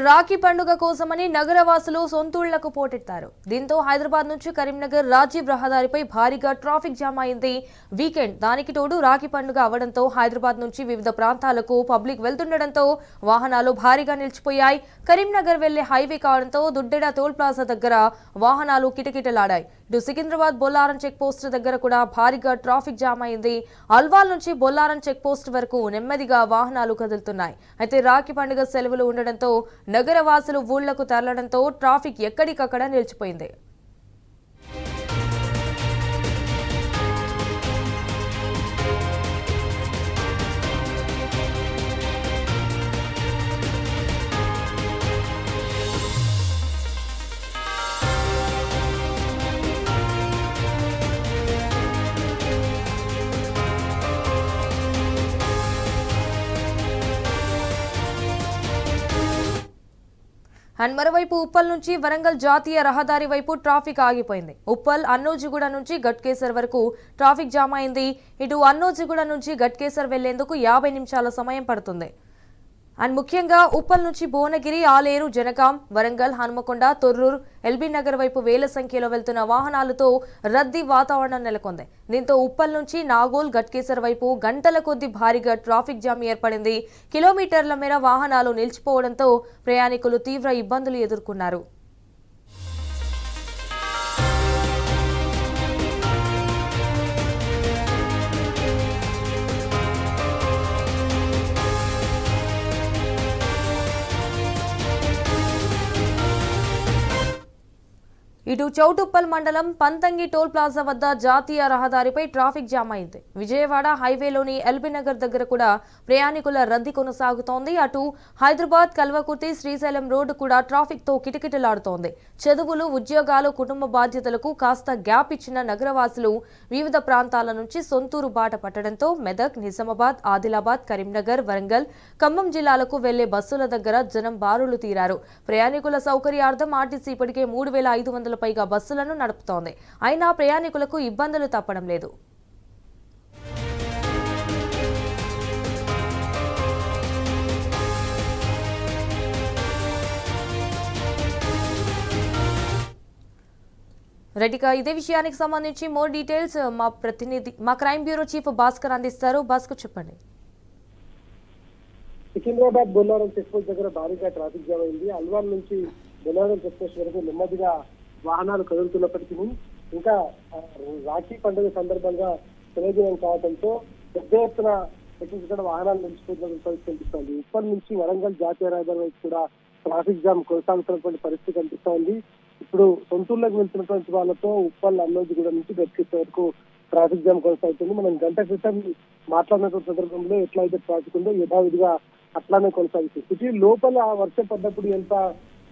రాఖీ పండుగ కోసమని నగరవాసులు సొంతూళ్లకు పోటెత్తారు. దీంతో హైదరాబాద్ నుంచి కరీంనగర్ రాజీవ్ రహదారిపై భారీగా ట్రాఫిక్ జామ్ అయింది. వీకెండ్ దానికి తోడు రాఖీ పండుగ అవడంతో హైదరాబాద్ నుంచి వివిధ ప్రాంతాలకు పబ్లిక్ వెళ్తుండటంతో వాహనాలు భారీగా నిలిచిపోయాయి. కరీంనగర్ వెళ్లే హైవే కావడంతో దుడ్డెడ టోల్ ప్లాజా దగ్గర వాహనాలు కిటకిటలాడాయి. ఇటు సికింద్రాబాద్ బొల్లారం చెక్ పోస్ట్ దగ్గర కూడా భారీగా ట్రాఫిక్ జామ్ అయింది. అల్వాల్ నుంచి బొల్లారం చెక్ పోస్ట్ వరకు నెమ్మదిగా వాహనాలు కదులుతున్నాయి. అయితే రాఖీ పండుగ సెలవులు ఉండడంతో నగరవాసులు ఊళ్లకు తరలడంతో ట్రాఫిక్ ఎక్కడికక్కడ నిలిచిపోయింది. అండ్ మరోవైపు ఉప్పల్ నుంచి వరంగల్ జాతీయ రహదారి వైపు ట్రాఫిక్ ఆగిపోయింది. ఉప్పల్ అన్నోజిగూడ నుంచి గట్కేసర్ వరకు ట్రాఫిక్ జామ్ అయింది. ఇటు అన్నోజిగూడ నుంచి గట్కేసర్ వెళ్లేందుకు 50 నిమిషాల సమయం పడుతుంది. అండ్ ముఖ్యంగా ఉప్పల్ నుంచి భువనగిరి, ఆలేరు, జనగాం, వరంగల్, హనుమకొండ, తొర్రూరు, ఎల్బీ నగర్ వైపు వేల సంఖ్యలో వెళ్తున్న వాహనాలతో రద్దీ వాతావరణం నెలకొంది. దీంతో ఉప్పల్ నుంచి నాగోల్, గట్కేసర్ వైపు గంటల కొద్ది భారీగా ట్రాఫిక్ జామ్ ఏర్పడింది. కిలోమీటర్ల మేర వాహనాలు నిలిచిపోవడంతో ప్రయాణికులు తీవ్ర ఇబ్బందులు ఎదుర్కొన్నారు. ఇటు చౌటుప్పల్ మండలం పంతంగి టోల్ ప్లాజా వద్ద జాతీయ రహదారిపై ట్రాఫిక్ జామ్ అయింది. విజయవాడ హైవేలోని ఎల్బీ నగర్ దగ్గర కూడా ప్రయాణికుల రద్దీ కొనసాగుతోంది. అటు హైదరాబాద్ కల్వకుర్తి శ్రీశైలం రోడ్డు కూడా ట్రాఫిక్ తో కిటకిటలాడుతోంది. చదువులు, ఉద్యోగాలు, కుటుంబ బాధ్యతలకు కాస్త గ్యాప్ ఇచ్చిన నగరవాసులు వివిధ ప్రాంతాల నుంచి సొంతూరు బాట పట్టడంతో మెదక్, నిజామాబాద్, ఆదిలాబాద్, కరీంనగర్, వరంగల్, ఖమ్మం జిల్లాలకు వెళ్లే బస్సుల దగ్గర జనం బారులు తీరారు. ప్రయాణికుల సౌకర్యార్థం ఆర్టీసీ ఇప్పటికే 3500 పైగా బస్సులను నడుపుతోంది. అయినా ప్రయాణికులకు ఇబ్బందులు తప్పడం లేదు. రెడ్డిగా ఇదే విషయానికి సంబంధించి మోర్ డీటెయిల్స్ మా ప్రతినిధి, మా క్రైమ్ బ్యూరో చీఫ్ భాస్కర్ అందిస్తారు. భాస్కర్ చెప్పండి. సికింద్రాబాద్ బొల్లారం చెక్ పోస్ట్ దగ్గర భారీగా ట్రాఫిక్ జామ్ అయింది. అల్వాల్ నుంచి బొల్లారం చెక్ పోస్ట్ వరకు నెమ్మదిగా వాహనాలు కదులుతున్నప్పటికీ ఇంకా రాఖీ పండుగ సందర్భంగా సెలవుదినం కావడంతో పెద్ద ఎత్తున ఇక్కడ వాహనాలు నిలిచిపోతున్న పరిస్థితి కనిపిస్తోంది. ఉప్పల్ నుంచి వరంగల్ జాతీయ రహదారి వైపు కూడా ట్రాఫిక్ జామ్ కొనసాగుతున్నటువంటి పరిస్థితి కనిపిస్తోంది. ఇప్పుడు సొంతూరులోకి వెళ్తున్నటువంటి వాళ్ళతో ఉప్పల్ అన్నోజిగూడ నుంచి గట్కేసర్ వరకు ట్రాఫిక్ జామ్ కొనసాగుతుంది. మనం గంట క్రితం మాట్లాడినటువంటి సందర్భంలో ఎట్లయితే ట్రాఫిక్ ఉందో యథావిధిగా అట్లానే కొనసాగుతుంది. సిటీ లోపల వర్షం పడ్డప్పుడు ఎంత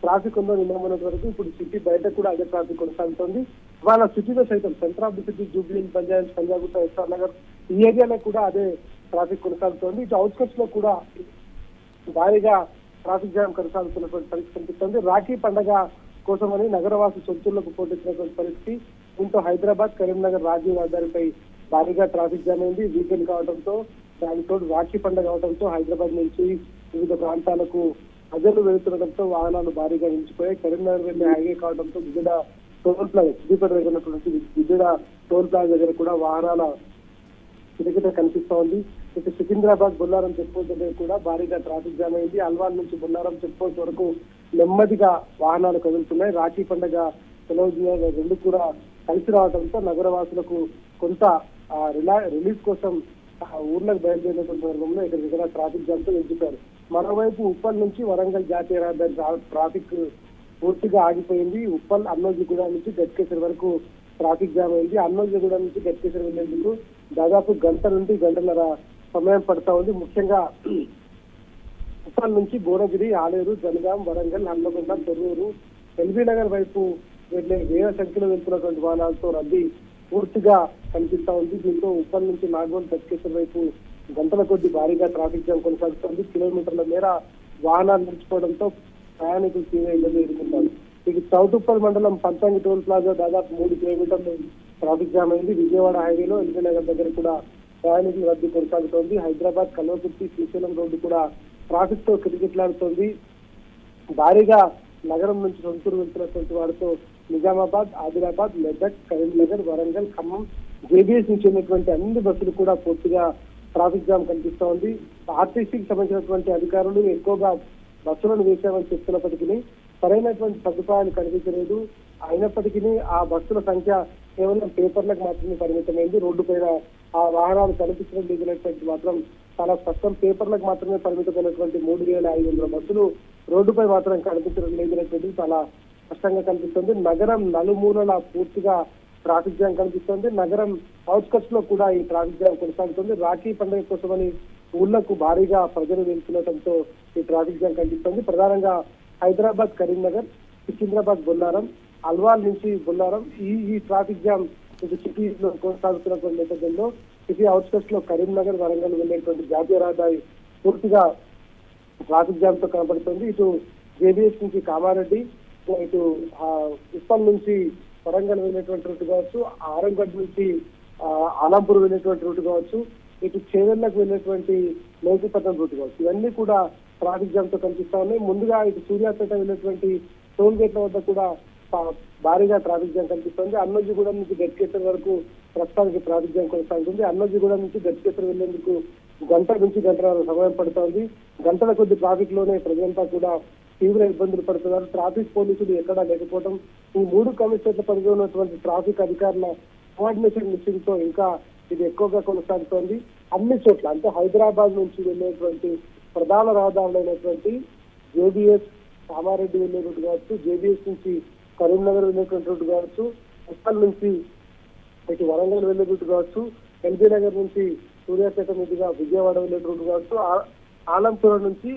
ట్రాఫిక్ ఉందో నిన్నమన్నటి వరకు ఇప్పుడు సిటీ బయట కూడా అదే ట్రాఫిక్ కొనసాగుతుంది. వాళ్ళ సిటీలో సైతం center of the city Jubilee, Punjab, Panjagutta, SR Nagar ఈ ఏరియాలో కూడా అదే ట్రాఫిక్ కొనసాగుతోంది. ఇటు అవుట్స్కట్స్ లో కూడా భారీగా ట్రాఫిక్ జామ్ కొనసాగుతున్నటువంటి పరిస్థితి కనిపిస్తుంది. రాఖీ పండుగ కోసమని నగరవాసి సొంతూళ్లకు పోటెత్తినటువంటి పరిస్థితి. దీంతో హైదరాబాద్, కరీంనగర్ రాజీవ్ రహదారిపై భారీగా ట్రాఫిక్ జామ్ అయింది. వీకెండ్ కావడంతో దానితో రాఖీ పండుగ అవడంతో హైదరాబాద్ నుంచి వివిధ ప్రాంతాలకు ప్రజలు వెళుతుండటంతో వాహనాలు భారీగా నిలిచిపోయాయి. కరీంనగర్ వెళ్లే హైవే కావడంతో విజయ టోల్ ప్లాజా సిద్దిపేట దగ్గర ఉన్నటువంటి విజయ టోల్ ప్లాజా దగ్గర కూడా వాహనాల కిటకిట కనిపిస్తా ఉంది. ఇటు సికింద్రాబాద్ బొల్లారం చెక్ పోస్ట్ దగ్గర కూడా భారీగా ట్రాఫిక్ జామ్ అయింది. అల్వాల్ నుంచి బొల్లారం చెక్ పోస్ట్ వరకు నెమ్మదిగా వాహనాలు కదులుతున్నాయి. రాఖీ పండుగ సెలవు రెండు కూడా కలిసి రావడంతో నగరవాసులకు కొంత రిలీఫ్ కోసం ఊర్లకు బయలుదేరినటువంటి సందర్భంలో ఇక్కడ ట్రాఫిక్ జామ్ తో నిలిచిపోయారు. మరోవైపు ఉప్పల్ నుంచి వరంగల్ జాతీయ రహదారి ట్రాఫిక్ పూర్తిగా ఆగిపోయింది. ఉప్పల్ అన్నోజిగూడ నుంచి గట్కేసర్ వరకు ట్రాఫిక్ జామ్ అయింది. అన్నోజిగూడ నుంచి గట్కేసర్ వెళ్లేందుకు దాదాపు గంట నుండి గంటన్నర సమయం పడతా ఉంది. ముఖ్యంగా ఉప్పల్ నుంచి భువనగిరి, ఆలేరు, జనగాం, వరంగల్, హన్మకొండ, తొర్రూరు, ఎల్బీ నగర్ వైపు వెళ్లే వేల సంఖ్యలో వెళ్తున్నటువంటి వాహనాలతో రద్దీ పూర్తిగా కనిపిస్తా ఉంది. దీంతో ఉప్పల్ నుంచి నాగోల్, గట్కేసర్ వైపు గంటల కొద్ది భారీగా ట్రాఫిక్ జామ్ కొనసాగుతోంది. కిలోమీటర్ల మేర వాహనాలు నిలిచిపోవడంతో ప్రయాణికులు తీవ్ర ఇబ్బంది ఎదుర్కొంటారు. ఇక చౌటుప్పల్ మండలం పంతంగి టోల్ ప్లాజా దాదాపు 3 కిలోమీటర్లు ట్రాఫిక్ జామ్ అయింది. విజయవాడ హైవేలో ఎల్బీ నగర్ దగ్గర కూడా ప్రయాణికుల రద్దీ కొనసాగుతోంది. హైదరాబాద్ కల్వకుర్తి శ్రీశైలం రోడ్డు కూడా ట్రాఫిక్ తో కిటకిటలాడుతోంది. భారీగా నగరం నుంచి సొంతూరు వెళ్తున్నటువంటి వారితో నిజామాబాద్, ఆదిలాబాద్, మెదక్, కరీంనగర్, వరంగల్, ఖమ్మం, జేబీఎస్ నుంచి ఉన్నటువంటి అన్ని బస్సులు కూడా పూర్తిగా ట్రాఫిక్ జామ్ కనిపిస్తా ఉంది. ఆర్టీసీకి సంబంధించినటువంటి అధికారులు ఎక్కువగా బస్సులను వేశామని చెప్తున్నప్పటికీ సరైనటువంటి సదుపాయాలు కనిపించలేదు. అయినప్పటికీ ఆ బస్సుల సంఖ్య కేవలం పేపర్లకు మాత్రమే పరిమితమైంది. రోడ్డు పైన ఆ వాహనాలు కనిపించడం లేదనేటువంటి మాత్రం చాలా స్పష్టం. పేపర్లకు మాత్రమే పరిమితమైనటువంటి 3,500 బస్సులు రోడ్డుపై మాత్రం కనిపించడం లేదనేటువంటిది చాలా స్పష్టంగా కనిపిస్తుంది. నగరం నలుమూలల పూర్తిగా ట్రాఫిక్ జామ్ కనిపిస్తుంది. నగరం అవుట్స్కట్స్ లో కూడా ఈ ట్రాఫిక్ జామ్ కొనసాగుతుంది. రాఖీ పండుగ కోసమని ఊళ్లకు భారీగా ప్రజలు వెళ్తుండటంతో ఈ ట్రాఫిక్ జామ్ కనిపిస్తుంది. ప్రధానంగా హైదరాబాద్, కరీంనగర్, సికింద్రాబాద్, బొల్లారం, అల్వాల్ నుంచి బొల్లారం ఈ ట్రాఫిక్ జామ్ ఇటు సిటీలో కొనసాగుతున్నటువంటి నేపథ్యంలో సిటీ అవుట్స్కట్స్ లో కరీంనగర్, వరంగల్ వెళ్ళేటువంటి జాతీయ రహదారి పూర్తిగా ట్రాఫిక్ జామ్ తో కనబడుతుంది. ఇటు జేబీఎస్ నుంచి కామారెడ్డి, ఇటు ఉప్పల్ నుంచి వరంగల్ వెళ్ళేటువంటి రూట్ కావచ్చు, ఆరంగడ్ నుంచి ఆలంపూర్ వెళ్ళేటువంటి రూట్ కావచ్చు, ఇటు చేవెళ్లకు వెళ్ళేటువంటి మేకపట్నం రూట్ కావచ్చు, ఇవన్నీ కూడా ట్రాఫిక్ జామ్ తో కనిపిస్తా ఉన్నాయి. ముందుగా ఇటు సూర్యాపేట వెళ్ళేటువంటి టోల్ గేట్ల వద్ద కూడా భారీగా ట్రాఫిక్ జామ్ కనిపిస్తుంది. అన్నోజీగూడెం నుంచి గట్కేసర్ వరకు ప్రస్తుతానికి ట్రాఫిక్ జామ్ కొనసాగుతుంది. అన్నోజీగూడెం నుంచి గట్కేసర్ వెళ్లేందుకు గంట నుంచి గంటల సమయం పడుతోంది. గంటల కొద్ది ట్రాఫిక్ లోనే ప్రజలంతా కూడా తీవ్ర ఇబ్బందులు పడుతున్నారు. ట్రాఫిక్ పోలీసులు ఎక్కడా లేకపోవడం, ఈ 3 కమిషనర్ల పరిధిలో ఉన్నటువంటి ట్రాఫిక్ అధికారుల కోఆర్డినేషన్ మిస్సింగ్ తో ఇంకా ఇది ఎక్కువగా కొనసాగుతోంది. అన్ని చోట్ల అంటే హైదరాబాద్ నుంచి వెళ్ళేటువంటి ప్రధాన రహదారులైనటువంటి జేబీఎస్ కామారెడ్డి వెళ్ళే రూట్ కావచ్చు, జేబీఎస్ నుంచి కరీంనగర్ వెళ్ళేటువంటి రూట్ కావచ్చు, ఉప్పల్ నుంచి ఇటు వరంగల్ వెళ్ళే రూట్ కావచ్చు, ఎల్బీ నగర్ నుంచి సూర్యాపేట మీదుగా విజయవాడ వెళ్ళే రూట్ కావచ్చు, ఆలంపూర్ నుంచి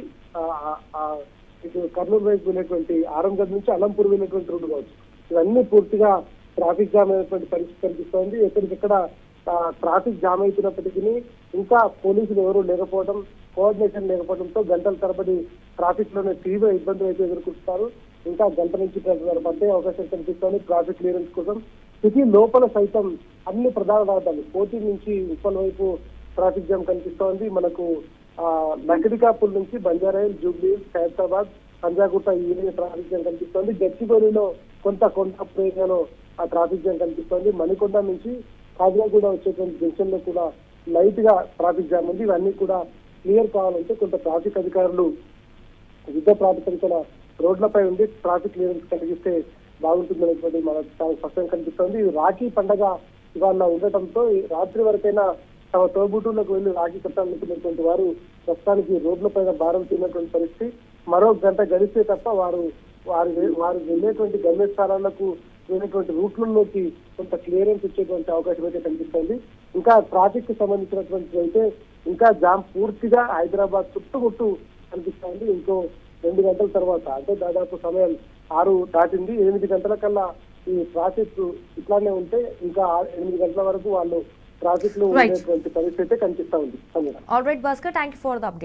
ఇటు కర్నూలు వైపు వెళ్ళేటువంటి ఆరంగడ్ నుంచి అలంపూర్ వెళ్ళేటువంటి రూట్ కావచ్చు, ఇవన్నీ పూర్తిగా ట్రాఫిక్ జామ్ అయినటువంటి పరిస్థితి కనిపిస్తోంది. ఎక్కడికెక్కడ ట్రాఫిక్ జామ్ అవుతున్నప్పటికీ ఇంకా పోలీసులు ఎవరూ లేకపోవడం, కోఆర్డినేషన్ లేకపోవడంతో గంటల తరబడి ట్రాఫిక్ లోనే తీవ్ర ఇబ్బందులు అయితే ఎదుర్కొంటున్నారు. ఇంకా గంట నుంచి పట్టే అవకాశం కనిపిస్తోంది ట్రాఫిక్ క్లియరెన్స్ కోసం. సిటీ లోపల సైతం అన్ని ప్రధాన రహదారులు కోటి నుంచి ఉప్పల్ వైపు ట్రాఫిక్ జామ్ కనిపిస్తోంది. మనకు లకడికాపూర్ నుంచి బంజారాయిల్, జూబ్లీ, ఖైరతాబాద్, పంజాగుట్ట ఈ ఏరియా ట్రాఫిక్ జామ్ కనిపిస్తోంది. గచ్చిబౌలిలో కొంత ఏరియాలో ఆ ట్రాఫిక్ జామ్ కనిపిస్తోంది. మణికొండ నుంచి కాజాగూడ వచ్చేటువంటి జంక్షన్ లో కూడా లైట్ గా ట్రాఫిక్ జామ్ ఉంది. ఇవన్నీ కూడా క్లియర్ కావాలంటే కొంత ట్రాఫిక్ అధికారులు యుద్ధ ప్రాతిపదికన రోడ్లపై ఉండి ట్రాఫిక్ క్లియరెన్స్ కలిగిస్తే బాగుంటుందనేటువంటి మనకు చాలా స్పష్టంగా కనిపిస్తోంది. రాఖీ పండగ ఇవాళ ఉండటంతో రాత్రి వరకైనా తమ తోబుట్టులకు వెళ్లి రాఖీ కట్టాలనుకున్నటువంటి వారు ప్రస్తుతానికి రోడ్లపైన భారం తిన్నటువంటి పరిస్థితి. మరో గంట గడిస్తే తప్ప వారు వెళ్ళేటువంటి గమ్యస్థానాలకు వెళ్ళేటువంటి రూట్లలోకి కొంత క్లియరెన్స్ ఇచ్చేటువంటి అవకాశం అయితే కనిపిస్తోంది. ఇంకా ట్రాఫిక్ కు సంబంధించినటువంటి అయితే ఇంకా జామ్ పూర్తిగా హైదరాబాద్ చుట్టుముట్టు కనిపిస్తోంది. ఇంకో 2 గంటల తర్వాత అంటే దాదాపు సమయం 6 దాటింది. 8 గంటల కల్లా ఈ ట్రాఫిక్ ఇట్లానే ఉంటే ఇంకా 8 గంటల వరకు వాళ్ళు ట్రాఫిక్ లో ఉండేటువంటి పరిస్థితి కనిపిస్తా ఉంది. All right Bhaskar, thank you for the update.